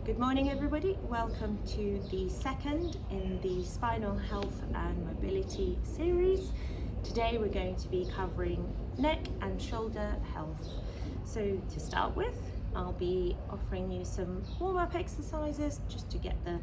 Good morning everybody, welcome to the second in the spinal health and mobility series. Today we're going to be covering neck and shoulder health. So to start with, I'll be offering you some warm-up exercises just to get the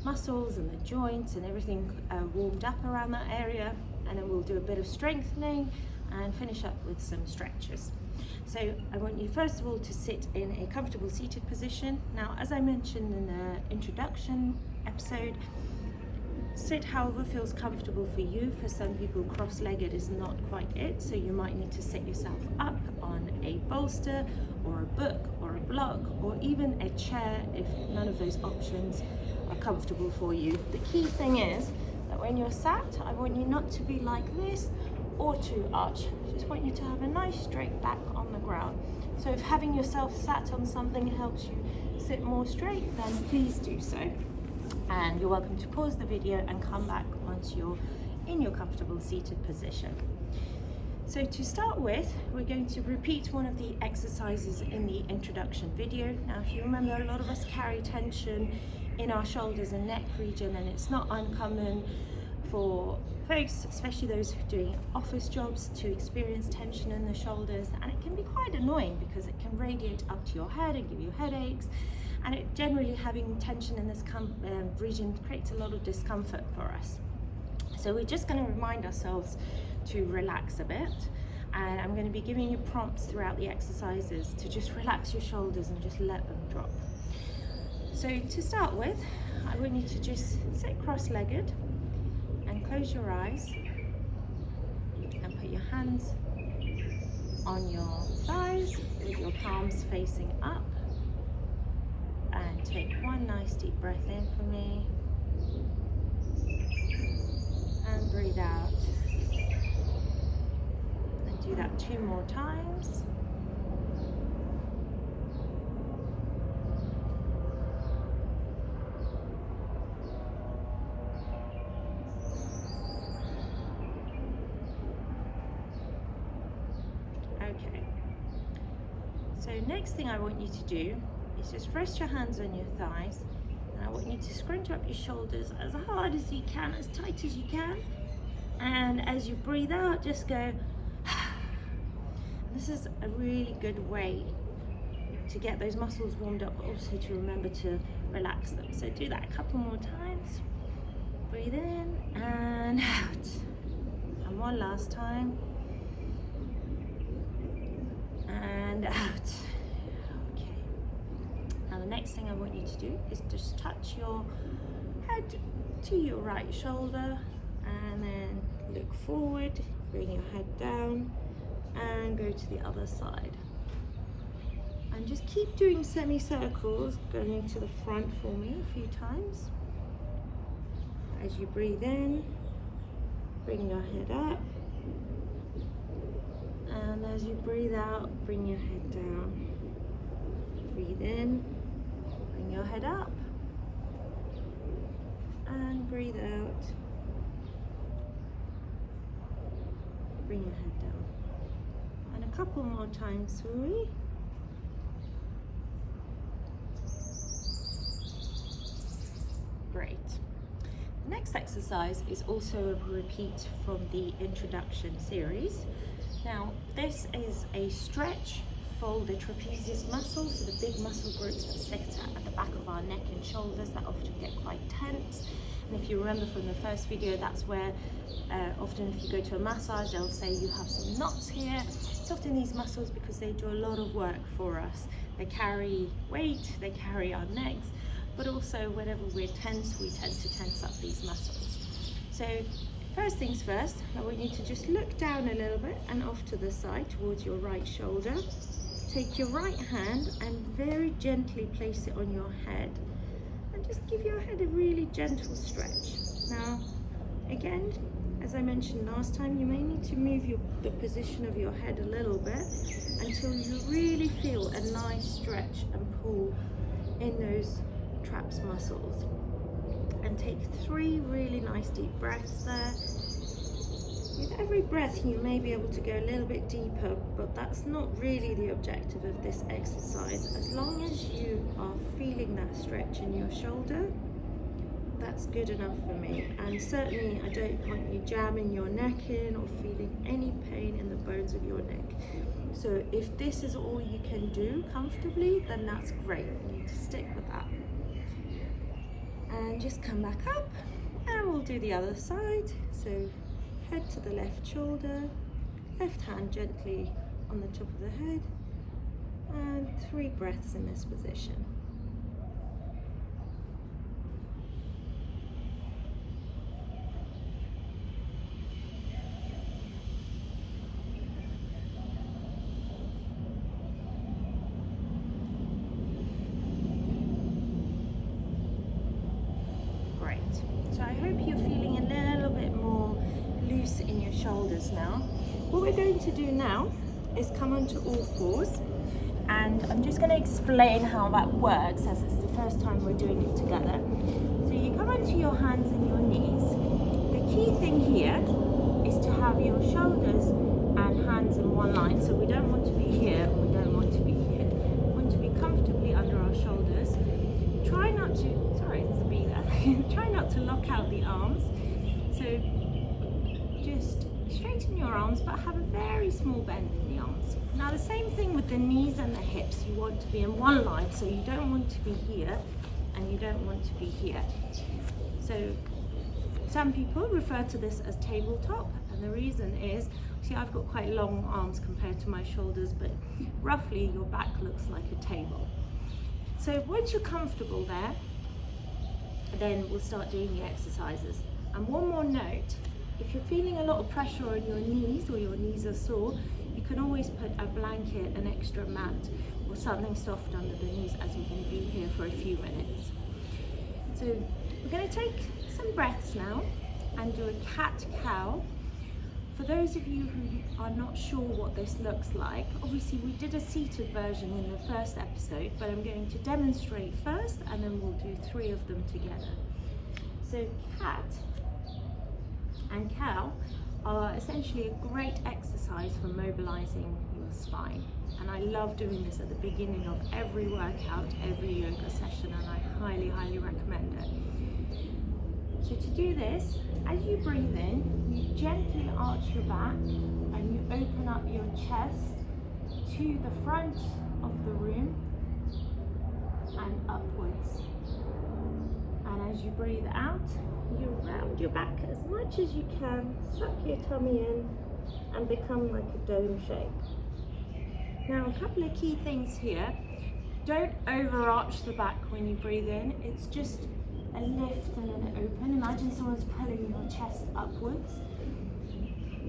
muscles and the joints and everything warmed up around that area, and then we'll do a bit of strengthening and finish up with some stretches. So I want you first of all to sit in a comfortable seated position. Now, as I mentioned in the introduction episode, sit however feels comfortable for you. For some people, cross-legged is not quite it, so you might need to sit yourself up on a bolster or a book or a block or even a chair if none of those options are comfortable for you. The key thing is that when you're sat, I want you not to be like this or to arch. I just want you to have a nice straight back on the ground. So if having yourself sat on something helps you sit more straight, then please do so. And you're welcome to pause the video and come back once you're in your comfortable seated position. So to start with, we're going to repeat one of the exercises in the introduction video. Now, if you remember, a lot of us carry tension in our shoulders and neck region, and it's not uncommon for folks, especially those who are doing office jobs, to experience tension in the shoulders, and it can be quite annoying because it can radiate up to your head and give you headaches, and it generally having tension in this region creates a lot of discomfort for us. So we're just going to remind ourselves to relax a bit, and I'm going to be giving you prompts throughout the exercises to just relax your shoulders and just let them drop. So to start with, I want you to just sit cross-legged and close your eyes and put your hands on your thighs with your palms facing up, and take one nice deep breath in for me and breathe out, and do that 2 more times. Okay, so next thing I want you to do is just rest your hands on your thighs, and I want you to scrunch up your shoulders as hard as you can, as tight as you can, and as you breathe out, just go. This is a really good way to get those muscles warmed up, but also to remember to relax them. So do that a couple more times. Breathe in and out, and one last time. And out. Okay. Now the next thing I want you to do is just touch your head to your right shoulder, and then look forward, bring your head down, and go to the other side. And just keep doing semicircles, going to the front for me a few times. As you breathe in, bring your head up. And as you breathe out, bring your head down. Breathe in, bring your head up, and breathe out, bring your head down. And a couple more times for me. Great. The next exercise is also a repeat from the introduction series. Now, this is a stretch for the trapezius muscles, so the big muscle groups that sit at the back of our neck and shoulders that often get quite tense. And if you remember from the first video, that's where often if you go to a massage, they'll say you have some knots here. It's often these muscles because they do a lot of work for us. They carry weight, they carry our necks, but also whenever we're tense, we tend to tense up these muscles. So first things first, I want you to just look down a little bit and off to the side towards your right shoulder. Take your right hand and very gently place it on your head, and just give your head a really gentle stretch. Now, again, as I mentioned last time, you may need to move the position of your head a little bit until you really feel a nice stretch and pull in those traps muscles. And take 3 really nice deep breaths there. With every breath you may be able to go a little bit deeper, but that's not really the objective of this exercise. As long as you are feeling that stretch in your shoulder, that's good enough for me. And certainly I don't want you jamming your neck in or feeling any pain in the bones of your neck. So if this is all you can do comfortably, then that's great. You need to stick with that. And just come back up, and we'll do the other side. So head to the left shoulder, left hand gently on the top of the head, and 3 breaths in this position. Great. So I hope you're feeling a little bit more loose in your shoulders now. What we're going to do now is come onto all fours, and I'm just going to explain how that works as it's the first time we're doing it together. So you come onto your hands and your knees. The key thing here is to have your shoulders and hands in one line. So we don't want to be here and we don't want to be here. We want to be comfortably under our shoulders. Try not to, sorry, there's a bee there. Try not to lock out the arms. So just straighten your arms, but have a very small bend in the arms. Now the same thing with the knees and the hips. You want to be in one line, so you don't want to be here and you don't want to be here. So some people refer to this as tabletop, and the reason is, see, I've got quite long arms compared to my shoulders, but roughly your back looks like a table. So once you're comfortable there, then we'll start doing the exercises. And one more note, if you're feeling a lot of pressure on your knees or your knees are sore, you can always put a blanket, an extra mat, or something soft under the knees as you're going to be here for a few minutes. So we're going to take some breaths now and do a cat-cow. For those of you who are not sure what this looks like, obviously we did a seated version in the first episode, but I'm going to demonstrate first and then we'll do 3 of them together. So cat and cow are essentially a great exercise for mobilizing your spine. And I love doing this at the beginning of every workout, every yoga session, and I highly, highly recommend it. So to do this, as you breathe in, you gently arch your back and you open up your chest to the front of the room and upwards. And as you breathe out, you round your back as much as you can, suck your tummy in and become like a dome shape. Now a couple of key things here. Don't overarch the back when you breathe in. It's just a lift and an open. Imagine someone's pulling your chest upwards.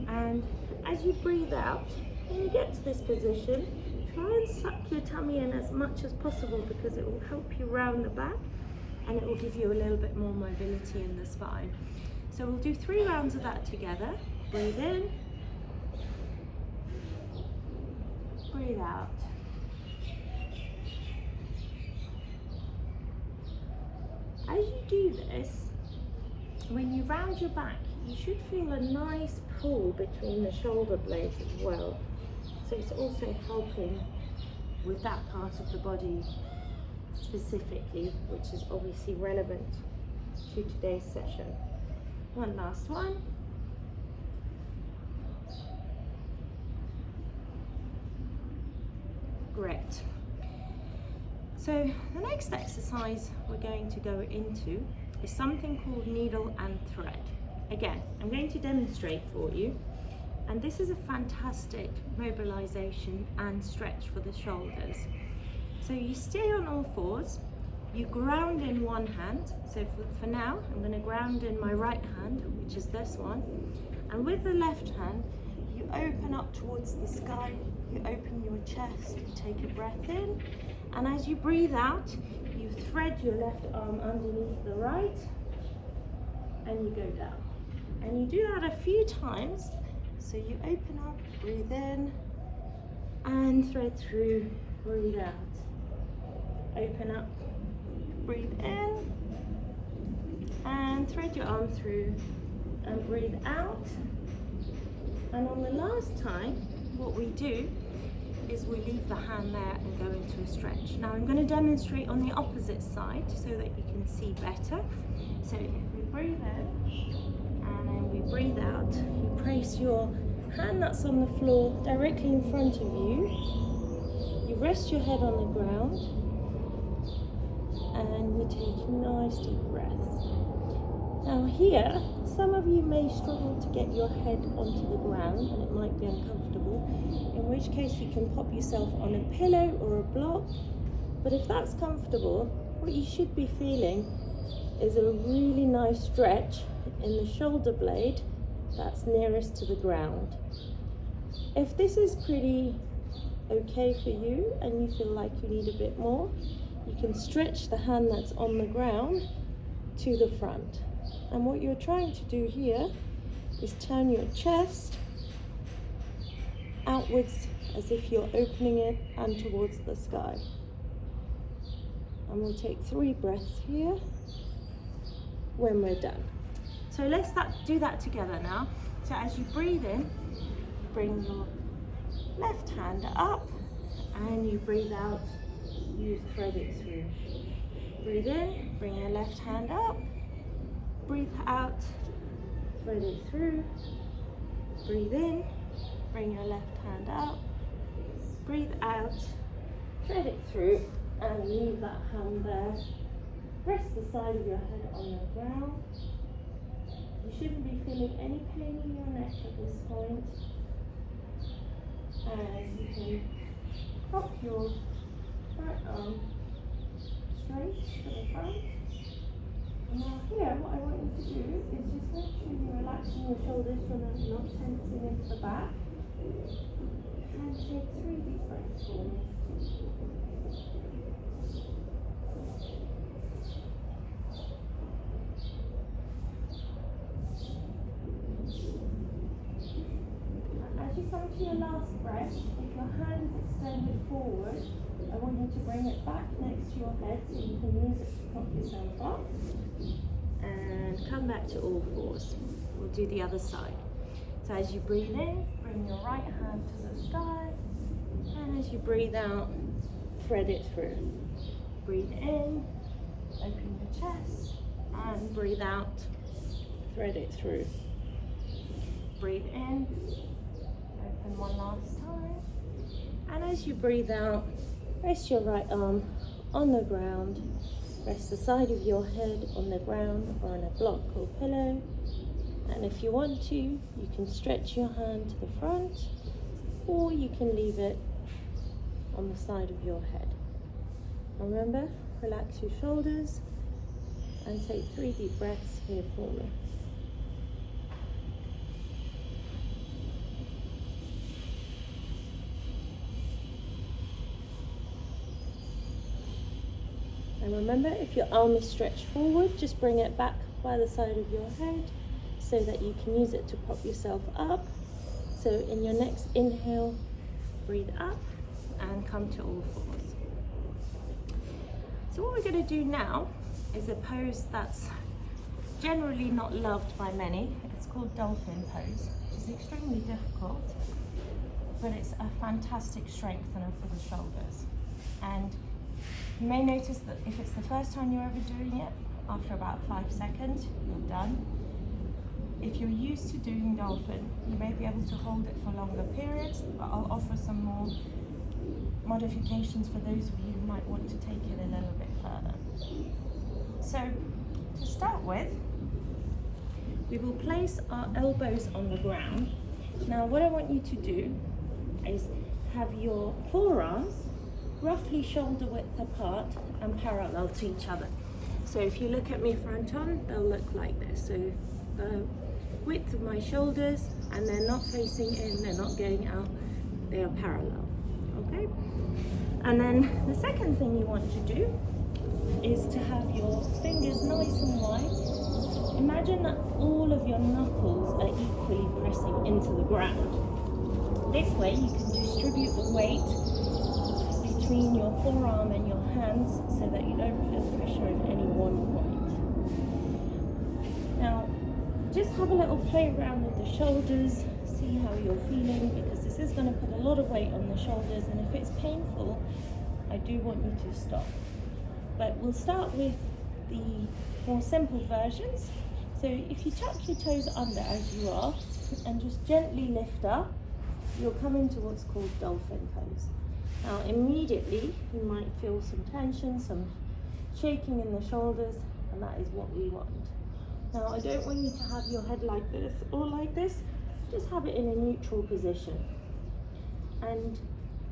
And as you breathe out, when you get to this position, try and suck your tummy in as much as possible because it will help you round the back and it will give you a little bit more mobility in the spine. So we'll do 3 rounds of that together. Breathe in, breathe out. As you do this, when you round your back, you should feel a nice pull between the shoulder blades as well. So it's also helping with that part of the body specifically, which is obviously relevant to today's session. One last one. Great. So the next exercise we're going to go into is something called needle and thread. Again, I'm going to demonstrate for you, and this is a fantastic mobilization and stretch for the shoulders. So you stay on all fours, you ground in one hand. So for now, I'm going to ground in my right hand, which is this one, and with the left hand, you open up towards the sky, you open your chest, you take a breath in, and as you breathe out, you thread your left arm underneath the right, and you go down. And you do that a few times. So you open up, breathe in, and thread through, breathe out. Open up, breathe in, and thread your arm through, and breathe out. And on the last time, what we do is we leave the hand there and go into a stretch. Now I'm going to demonstrate on the opposite side so that you can see better. So if we breathe in and then we breathe out, you place your hand that's on the floor directly in front of you. You rest your head on the ground and we take nice deep breaths. Now here, some of you may struggle to get your head onto the ground and it might be uncomfortable, in which case you can pop yourself on a pillow or a block. But if that's comfortable, what you should be feeling is a really nice stretch in the shoulder blade that's nearest to the ground. If this is pretty okay for you and you feel like you need a bit more, you can stretch the hand that's on the ground to the front. And what you're trying to do here is turn your chest outwards as if you're opening it and towards the sky. And we'll take 3 breaths here when we're done. So let's do that together now. So as you breathe in, bring your left hand up and you breathe out, you thread it through. Breathe in, bring your left hand up. Breathe out, thread it through. Breathe in, bring your left hand up. Breathe out, thread it through, and leave that hand there. Rest the side of your head on the ground. You shouldn't be feeling any pain in your neck at this point. And you can pop your right arm straight to the front. Now here, what I want you to do is just make sure you're relaxing your shoulders so that you're not tensing into the back. And take 3 deep breaths for me. And as you come to your last breath, if your hand is extended forward, I want you to bring it back next to your head so you can use it to prop yourself up. And come back to all fours. We'll do the other side. So as you breathe in, bring your right hand to the sky. And as you breathe out, thread it through. Breathe in, open the chest. And breathe out, thread it through. Breathe in, open one last time. And as you breathe out, rest your right arm on the ground. Rest the side of your head on the ground or on a block or pillow. And if you want to, you can stretch your hand to the front or you can leave it on the side of your head. And remember, relax your shoulders and take 3 deep breaths here for me. And remember, if your arm is stretched forward, just bring it back by the side of your head so that you can use it to prop yourself up. So in your next inhale, breathe up and come to all fours. So what we're going to do now is a pose that's generally not loved by many. It's called dolphin pose, which is extremely difficult, but it's a fantastic strengthener for the shoulders. And you may notice that if it's the first time you're ever doing it, after about 5 seconds, you're done. If you're used to doing dolphin, you may be able to hold it for longer periods, but I'll offer some more modifications for those of you who might want to take it a little bit further. So, to start with, we will place our elbows on the ground. Now, what I want you to do is have your forearms roughly shoulder width apart and parallel to each other. So if you look at me front on, they'll look like this. So the width of my shoulders, and they're not facing in, they're not going out, they are parallel, okay? And then the second thing you want to do is to have your fingers nice and wide. Imagine that all of your knuckles are equally pressing into the ground. This way you can distribute the weight between your forearm and your hands so that you don't feel pressure in any one point. Now, just have a little play around with the shoulders, see see how you're feeling, because this is going to put a lot of weight on the shoulders, and if it's painful, I do want you to stop. But we'll start with the more simple versions. So if you tuck your toes under as you are and just gently lift up, you'll come into what's called dolphin pose. Now immediately you might feel some tension, some shaking in the shoulders, and that is what we want. Now I don't want you to have your head like this or like this, just have it in a neutral position. And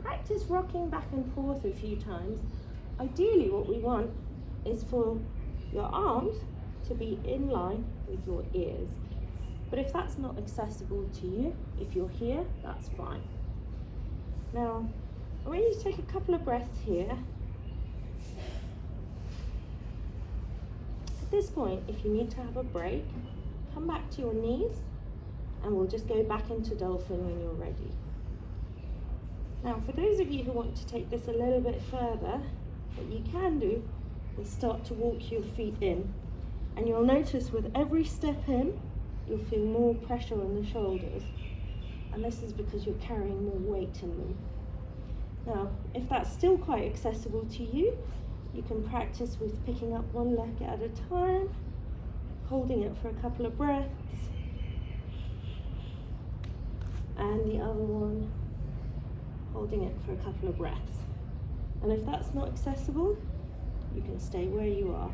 practice rocking back and forth a few times. Ideally what we want is for your arms to be in line with your ears. But if that's not accessible to you, if you're here, that's fine. Now, I want you to take a couple of breaths here. At this point, if you need to have a break, come back to your knees and we'll just go back into dolphin when you're ready. Now, for those of you who want to take this a little bit further, what you can do is start to walk your feet in. And you'll notice with every step in, you'll feel more pressure on the shoulders. And this is because you're carrying more weight in them. Now, if that's still quite accessible to you, you can practice with picking up one leg at a time, holding it for a couple of breaths, and the other one, holding it for a couple of breaths. And if that's not accessible, you can stay where you are.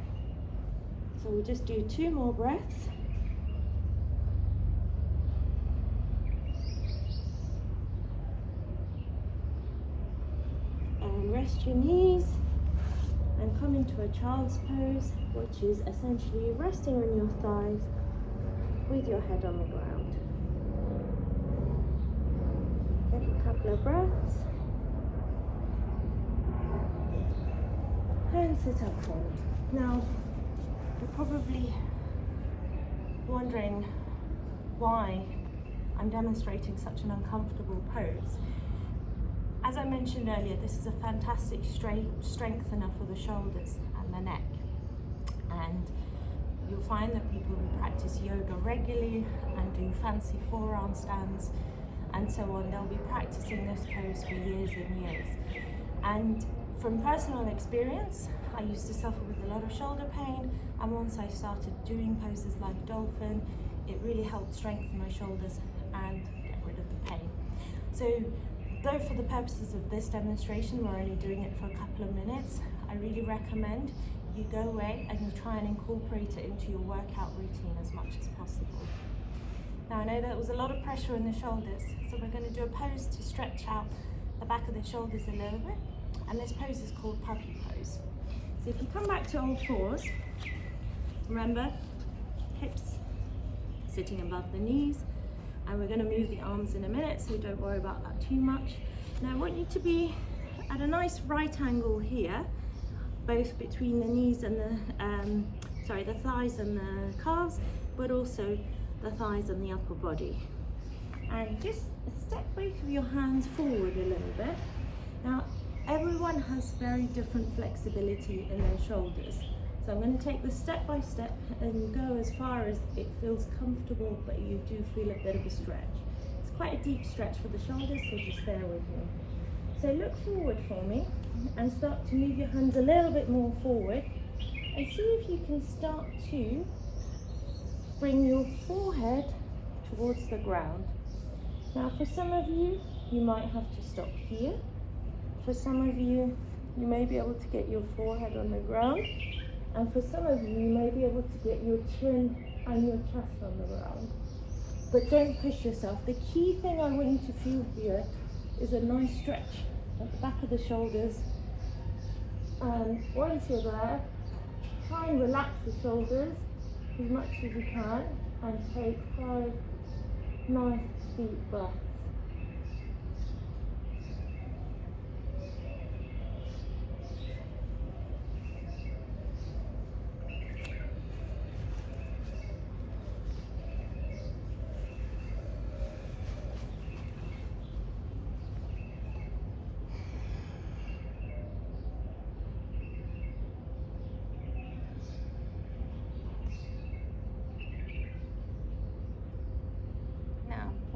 So we'll just do 2 more breaths. And rest your knees and come into a child's pose, which is essentially resting on your thighs with your head on the ground. Take a couple of breaths and sit up for me. Now, you're probably wondering why I'm demonstrating such an uncomfortable pose. As I mentioned earlier, this is a fantastic strengthener for the shoulders and the neck. And you'll find that people who practice yoga regularly and do fancy forearm stands and so on, they'll be practicing this pose for years and years. And from personal experience, I used to suffer with a lot of shoulder pain, and once I started doing poses like dolphin, it really helped strengthen my shoulders and get rid of the pain. So, though for the purposes of this demonstration we're only doing it for a couple of minutes, I really recommend you go away and you try and incorporate it into your workout routine as much as possible. Now I know that was a lot of pressure in the shoulders, so we're going to do a pose to stretch out the back of the shoulders a little bit, and this pose is called puppy pose. So if you come back to all fours, remember, hips sitting above the knees, and we're going to move the arms in a minute, so don't worry about that too much. Now I want you to be at a nice right angle here, both between the knees and the thighs and the calves, but also the thighs and the upper body. And just step both of your hands forward a little bit. Now everyone has very different flexibility in their shoulders. So I'm going to take this step by step and go as far as it feels comfortable, but you do feel a bit of a stretch. It's quite a deep stretch for the shoulders, so just bear with me. So look forward for me and start to move your hands a little bit more forward, and see if you can start to bring your forehead towards the ground. Now for some of you, you might have to stop here. For some of you, you may be able to get your forehead on the ground. And for some of you, you may be able to get your chin and your chest on the ground. But don't push yourself. The key thing I want you to feel here is a nice stretch at the back of the shoulders. And once you're there, try and relax the shoulders as much as you can and take 5 nice deep breaths.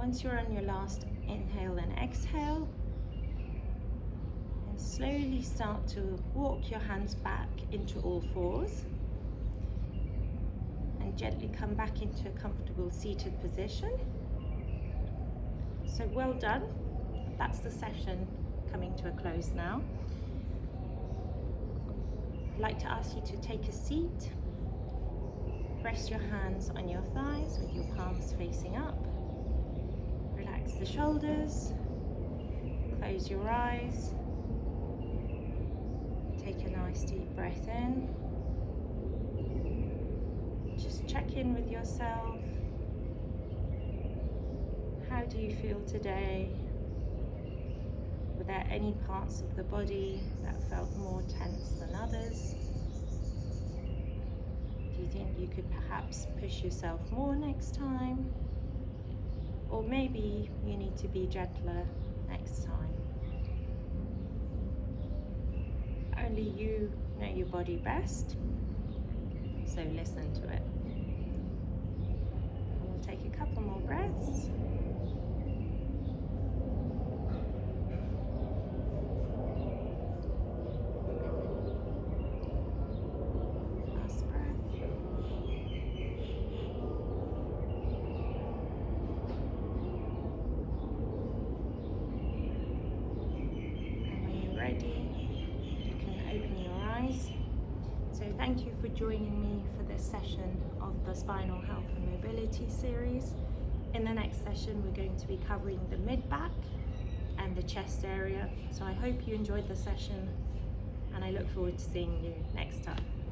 Once you're on your last inhale and exhale, and slowly start to walk your hands back into all fours and gently come back into a comfortable seated position. So well done. That's the session coming to a close now. I'd like to ask you to take a seat. Rest your hands on your thighs with your palms facing up. Relax the shoulders. Close your eyes. Take a nice deep breath in. Just check in with yourself. How do you feel today? Were there any parts of the body that felt more tense than others? Do you think you could perhaps push yourself more next time? Or maybe you need to be gentler next time. Only you know your body best, so listen to it. We'll take a couple more breaths. You can open your eyes. So thank you for joining me for this session of the Spinal Health and Mobility series. In the next session we're going to be covering the mid-back and the chest area. So I hope you enjoyed the session and I look forward to seeing you next time.